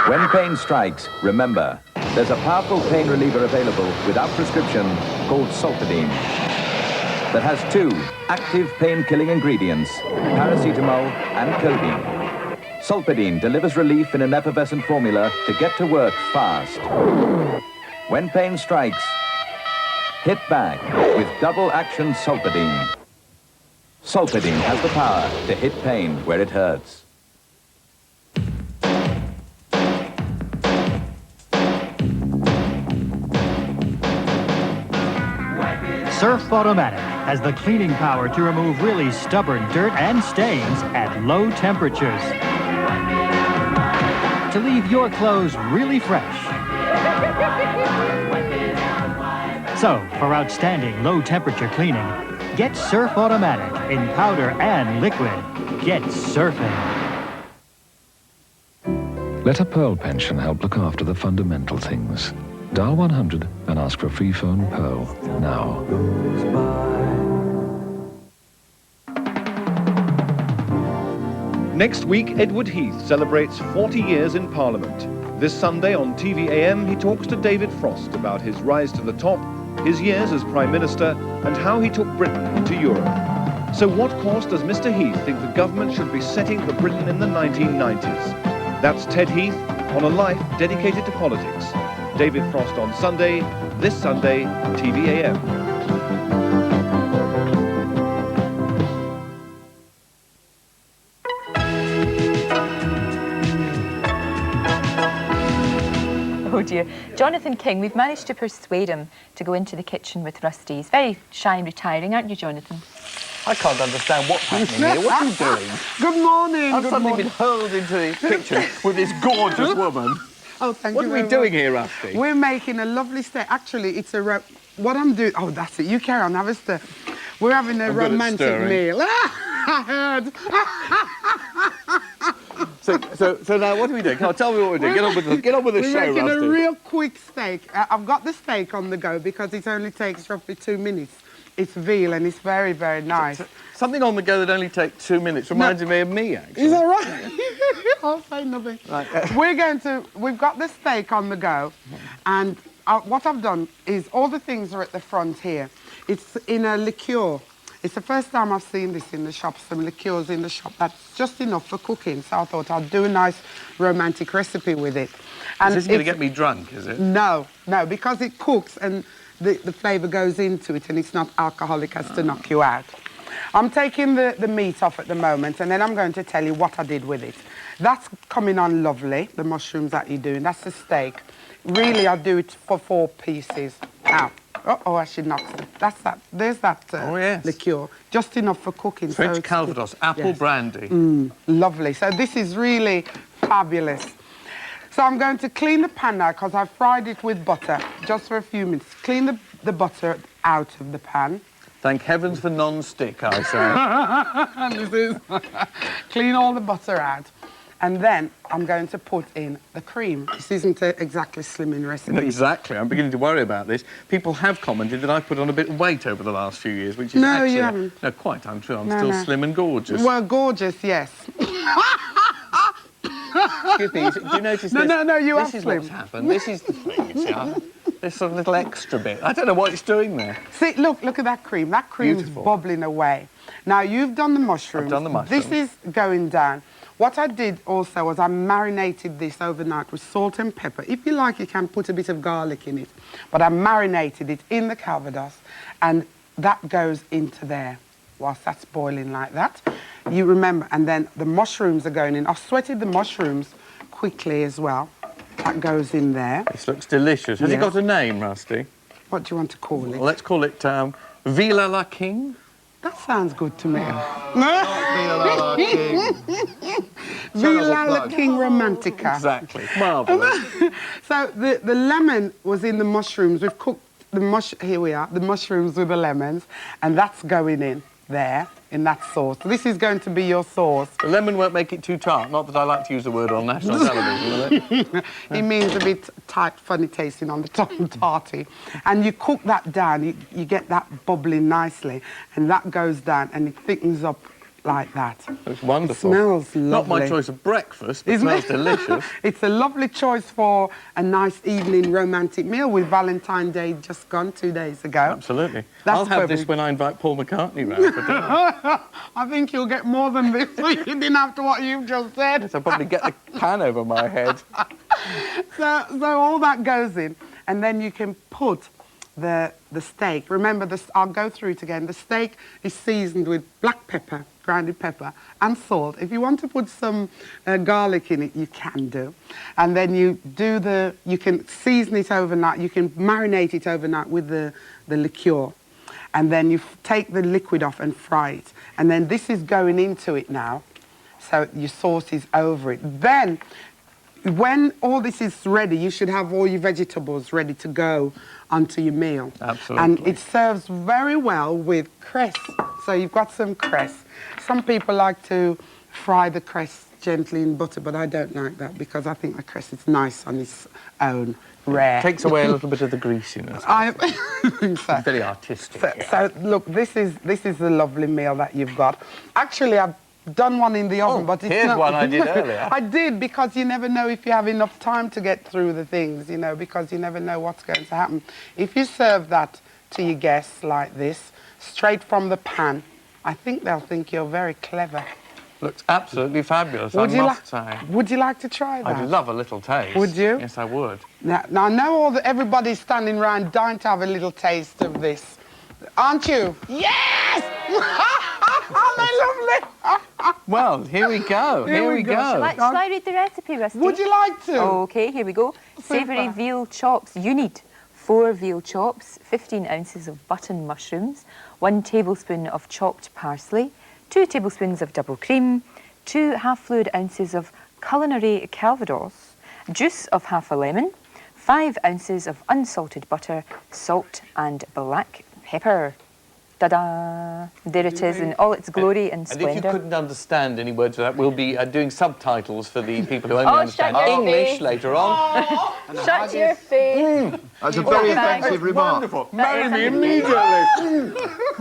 When pain strikes, remember, there's a powerful pain reliever available without prescription called Solpadeine that has 2 active pain-killing ingredients, paracetamol and codeine. Solpadeine delivers relief in an effervescent formula to get to work fast. When pain strikes, hit back with double-action Solpadeine. Solpadeine has the power to hit pain where it hurts. Surf Automatic has the cleaning power to remove really stubborn dirt and stains at low temperatures. To leave your clothes really fresh. So, for outstanding low temperature cleaning, get Surf Automatic in powder and liquid. Get surfing. Let a Pearl pension help look after the fundamental things. Dial 100 and ask for a free phone Pearl now. Next week, Edward Heath celebrates 40 years in Parliament. This Sunday on TV-AM, he talks to David Frost about his rise to the top, his years as Prime Minister, and how he took Britain into Europe. So what course does Mr. Heath think the government should be setting for Britain in the 1990s? That's Ted Heath on a life dedicated to politics. David Frost on Sunday, this Sunday, TV-AM. Oh dear. Jonathan King, we've managed to persuade him to go into the kitchen with Rusty. He's very shy and retiring, aren't you, Jonathan? I can't understand what's happening here. What are you doing? Good morning. I've suddenly been hurled into the kitchen with this gorgeous woman. Oh, thank what you. What are we doing here, Rusty? We're making a lovely steak. Actually, it's a... What I'm doing... Oh, that's it. You carry on. Have a stir. We're having a romantic meal. I heard. So now what are we doing? Come on, tell me what we're doing. Get on with the show, Rusty. We're making a real quick steak. I've got the steak on the go because it only takes roughly 2 minutes. It's veal and it's very, very nice. Something on the go that only takes 2 minutes reminds me of me, actually. Is that right? I'll say nothing. Right. We've got the steak on the go, and what I've done is all the things are at the front here. It's in a liqueur. It's the first time I've seen this in the shop, some liqueurs in the shop. That's just enough for cooking, so I thought I'd do a nice romantic recipe with it. And this is going to get me drunk, is it? No, because it cooks and the flavour goes into it and it's not alcoholic as to knock you out. I'm taking the meat off at the moment and then I'm going to tell you what I did with it. That's coming on lovely, the mushrooms that you're doing. That's the steak. Really, I do it for 4 pieces. Now, I should knock them. That's that. There's that liqueur. Just enough for cooking. French Calvados, apple brandy. Lovely. So this is really fabulous. So I'm going to clean the pan now because I fried it with butter just for a few minutes. Clean the butter out of the pan. Thank heavens for non-stick, I say. Clean all the butter out. And then I'm going to put in the cream. This isn't exactly slimming recipe. Exactly. I'm beginning to worry about this. People have commented that I've put on a bit of weight over the last few years, which is actually... you haven't. No, quite untrue. I'm still slim and gorgeous. Well, gorgeous, yes. Excuse me, do you notice this? No, you are slim. This is what's happened. This is the thing, you see. This sort of little extra bit. I don't know what it's doing there. See, look at that cream. That cream's bubbling away. Now, you've done the mushrooms. I've done the mushrooms. This is going down. What I did also was I marinated this overnight with salt and pepper. If you like, you can put a bit of garlic in it. But I marinated it in the Calvados, and that goes into there whilst that's boiling like that. You remember, and then the mushrooms are going in. I've sweated the mushrooms quickly as well. That goes in there. This looks delicious. Has it got a name, Rusty? What do you want to call it? Well, let's call it Vila la King. That sounds good to me. Vila la King. Vila la King Romantica. Exactly. Marvellous. So the lemon was in the mushrooms. We've cooked here we are, the mushrooms with the lemons, and that's going in there, in that sauce. So this is going to be your sauce. The lemon won't make it too tart, not that I like to use the word on national television, will it? It means a bit tight, funny tasting on the tongue, tarty. And you cook that down, you get that bubbling nicely, and that goes down, and it thickens up like that. It's wonderful. It smells lovely. Not my choice of breakfast, but it Isn't smells it? delicious. It's a lovely choice for a nice evening romantic meal with Valentine's Day just gone 2 days ago. Absolutely. That's I'll have perfect. this when I invite Paul McCartney round for dinner. I think you'll get more than this you didn't after what you've just said. I'll probably get the pan over my head. So all that goes in, and then you can put the steak. Remember, I'll go through it again. The steak is seasoned with black pepper, grounded pepper, and salt. If you want to put some garlic in it, you can do. And then you can season it overnight. You can marinate it overnight with the liqueur. And then you take the liquid off and fry it. And then this is going into it now. So your sauce is over it. Then, when all this is ready, you should have all your vegetables ready to go onto your meal. Absolutely. And it serves very well with cress. So you've got some cress. Some people like to fry the cress gently in butter, but I don't like that because I think the cress is nice on its own, rare. Takes away a little bit of the greasiness. I think so. It's very artistic. So look, this is a lovely meal that you've got. Actually, I've done one in the oven, but it's here's not... one I did earlier. I did, because you never know if you have enough time to get through the things, you know, because you never know what's going to happen. If you serve that to your guests like this, straight from the pan, I think they'll think you're very clever. Looks absolutely fabulous, I must say. Would you like to try that? I'd love a little taste. Would you? Yes, I would. Now I know everybody's standing around dying to have a little taste of this. Aren't you? Yes! Aren't they lovely? Well, here we go. Here we go. Shall I read the recipe, Rusty? Would you like to? OK, here we go. Savoury veal chops. You need 4 veal chops, 15 ounces of button mushrooms, 1 tablespoon of chopped parsley, 2 tablespoons of double cream, 2 half-fluid ounces of culinary calvados, juice of half a lemon, 5 ounces of unsalted butter, salt and black pepper. Ta-da! There it is in all its glory and splendour. And if you couldn't understand any words of that, we'll be doing subtitles for the people who only understand shut your English face. later on. Shut your face. That's a very thanks. offensive remark. Wonderful. Marry me immediately.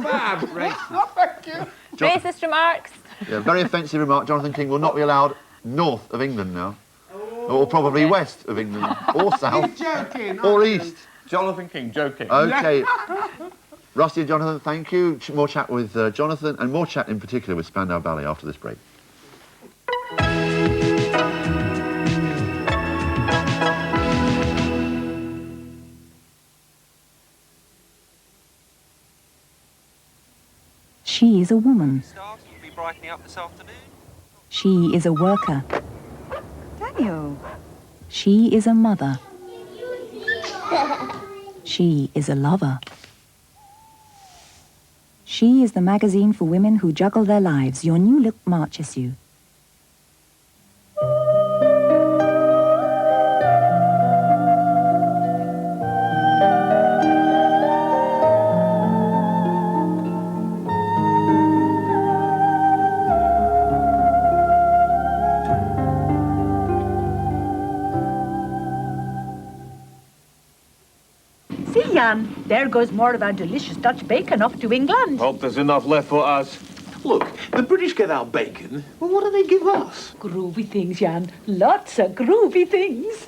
Fab. Thank you. Racist remarks. Yeah, very offensive remark. Jonathan King will not be allowed north of England now. Or probably west of England. Or south. He's joking. Or east. Jonathan King, joking. OK. Rusty and Jonathan, thank you. More chat with Jonathan, and more chat in particular with Spandau Ballet after this break. She is a woman. Be brightening up this afternoon. She is a worker. Daniel. She is a mother. She is a lover. She is the magazine for women who juggle their lives. Your new look marches you. See, Jan, there goes more of our delicious Dutch bacon off to England. Hope there's enough left for us. Look, the British get our bacon. Well, what do they give us? Groovy things, Jan. Lots of groovy things.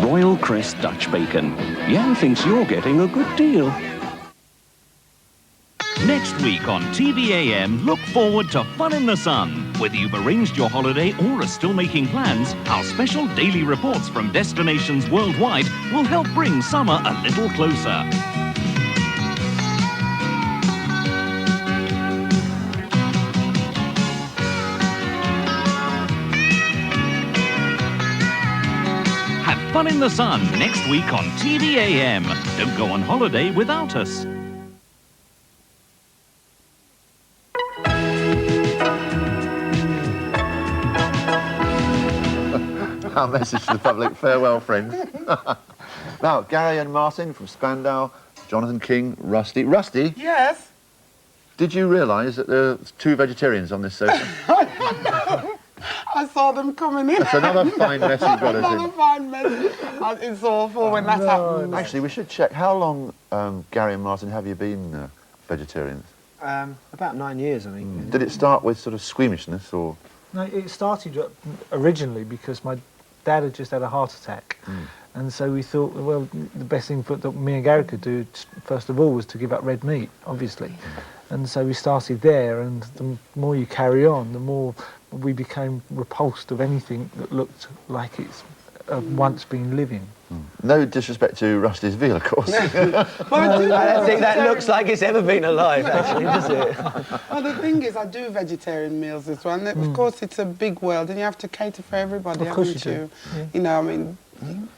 Royal Crest Dutch bacon. Jan thinks you're getting a good deal. Next week on TVAM, look forward to fun in the sun. Whether you've arranged your holiday or are still making plans, our special daily reports from destinations worldwide will help bring summer a little closer. Have fun in the sun next week on TVAM. Don't go on holiday without us. Our message to the public, farewell, friends. Now, Gary and Martin from Spandau, Jonathan King, Rusty. Rusty? Yes? Did you realise that there's 2 vegetarians on this sofa? I saw them coming in. That's another fine mess you've got us in. Another fine mess. It's awful when that happens. Actually, we should check. How long, Gary and Martin, have you been vegetarians? About 9 years, I think. Did it start with sort of squeamishness, or...? No, it started originally because my dad had just had a heart attack. And so we thought, well, the best thing that me and Gary could do, first of all, was to give up red meat, obviously. And so we started there, and the more you carry on, the more we became repulsed of anything that looked like it's once been living. No disrespect to Rusty's veal, of course. I don't think that looks like it's ever been alive, actually, does it? Well, the thing is, I do vegetarian meals as well. And of course, it's a big world, and you have to cater for everybody, of course haven't you you? do. Yeah. You know, I mean,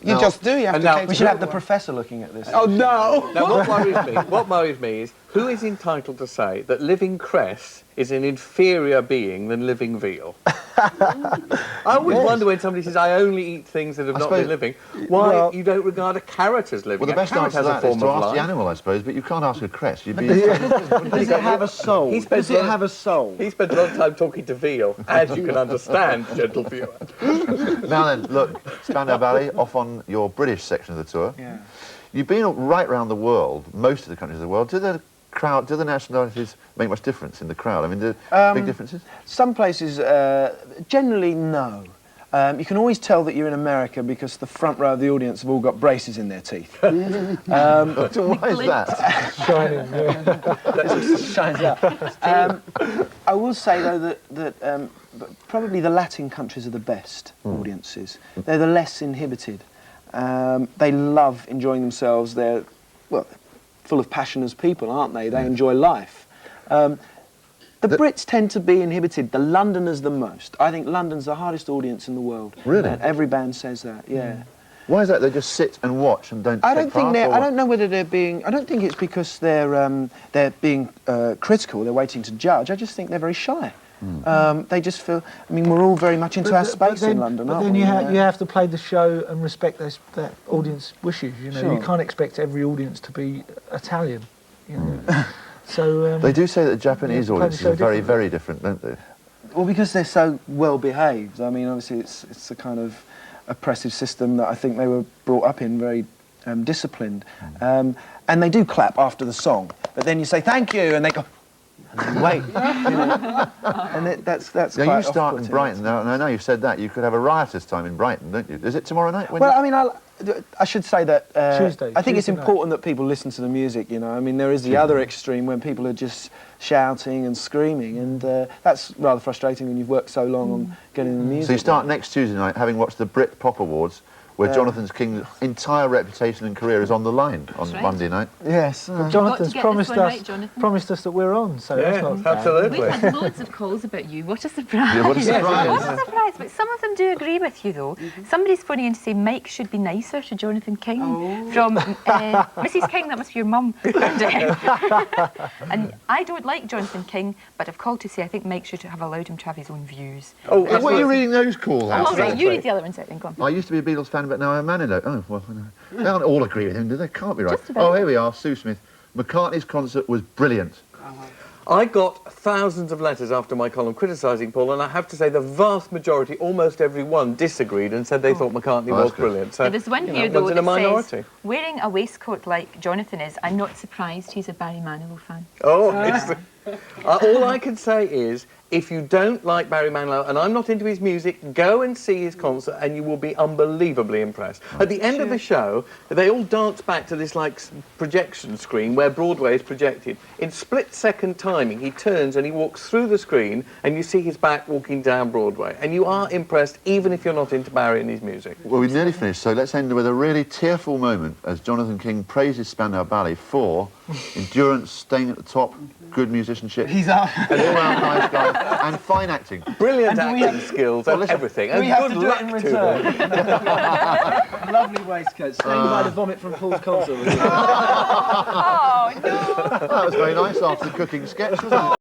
you just do. You have to cater. We should have the professor looking at this. Oh no! Now, what worries me is who is entitled to say that living cress is an inferior being than living veal? I always wonder when somebody says, I only eat things that have not been living, why you don't regard a carrot as living. Well, the best answer to that is to ask the animal, I suppose, but you can't ask a cress. You'd be... Does it have a soul? Does it have a soul? He spends a long time talking to veal, as you can understand, gentle viewer. Now then, look, Spandau Ballet, off on your British section of the tour. Yeah. You've been right around the world, most of the countries of the world. Do the nationalities make much difference in the crowd? I mean, do big differences? Some places, generally, no. You can always tell that you're in America because the front row of the audience have all got braces in their teeth. So why is that? Shining, yeah. Shines out. I will say, though, that probably the Latin countries are the best audiences. They're the less inhibited. They love enjoying themselves. They're, well, full of passion as people, aren't they? They enjoy life. The Brits tend to be inhibited, the Londoners the most. I think London's the hardest audience in the world. Really? Every band says that, yeah. Why is that? They just sit and watch and don't I take don't think part, they're. or I don't know whether they're being. I don't think it's because they're being critical. They're waiting to judge. I just think they're very shy. They just feel. I mean, we're all very much into our space in London, but aren't then we? you have to play the show and respect that audience wishes. You know, you can't expect every audience to be Italian. You know. So they do say that the Japanese audiences are very, very different, don't they? Well, because they're so well behaved. I mean, obviously, it's a kind of oppressive system that I think they were brought up in, very disciplined. And they do clap after the song, but then you say thank you, and they go. Wait, you know, and that's now quite you start in Brighton now, and I know you've said that you could have a riotous time in Brighton, don't you? Is it tomorrow night? Well, I mean, I should say that Tuesday. I think it's Tuesday important that people listen to the music. You know, I mean, there is the other extreme when people are just shouting and screaming, and that's rather frustrating when you've worked so long on getting the music. So you start next Tuesday night, having watched the Brit Pop Awards, where Jonathan King's entire reputation and career is on the line on Monday night. Yes. Jonathan's promised us that we're on, so that's not absolutely. We've had loads of calls about you. What a surprise. Yeah, what a surprise. What a surprise. But some of them do agree with you, though. Somebody's phoning in to say Mike should be nicer to Jonathan King. From Mrs. King, that must be your mum. And I don't like Jonathan King, but I've called to say I think Mike should have allowed him to have his own views. Oh, what are you reading those calls out? All right, you read the other ones out then, go on. I used to be a Beatles fan, but now I'm a Manilow. Oh, well, they don't all agree with him, do they? Can't be right. Just about. Oh, here we are, Sue Smith. McCartney's concert was brilliant. I got thousands of letters after my column criticising Paul, and I have to say the vast majority, almost every one, disagreed and said they thought McCartney was brilliant. So, There's one here, though, that says, wearing a waistcoat like Jonathan is, I'm not surprised he's a Barry Manilow fan. Oh, all I can say is, if you don't like Barry Manilow, and I'm not into his music, go and see his concert and you will be unbelievably impressed. At the end of the show, they all dance back to this, like, projection screen where Broadway is projected. In split-second timing, he turns and he walks through the screen and you see his back walking down Broadway. And you are impressed, even if you're not into Barry and his music. Well, we've nearly finished, so let's end with a really tearful moment as Jonathan King praises Spandau Ballet for endurance, staying at the top, good musicianship, He's out. an all-round nice guy, and fine acting. Brilliant acting skills and everything. And we have good to do luck it in to return. them. Lovely waistcoat, stained by the vomit from Paul's concert. Oh, no. That was very nice after the cooking sketch, wasn't it?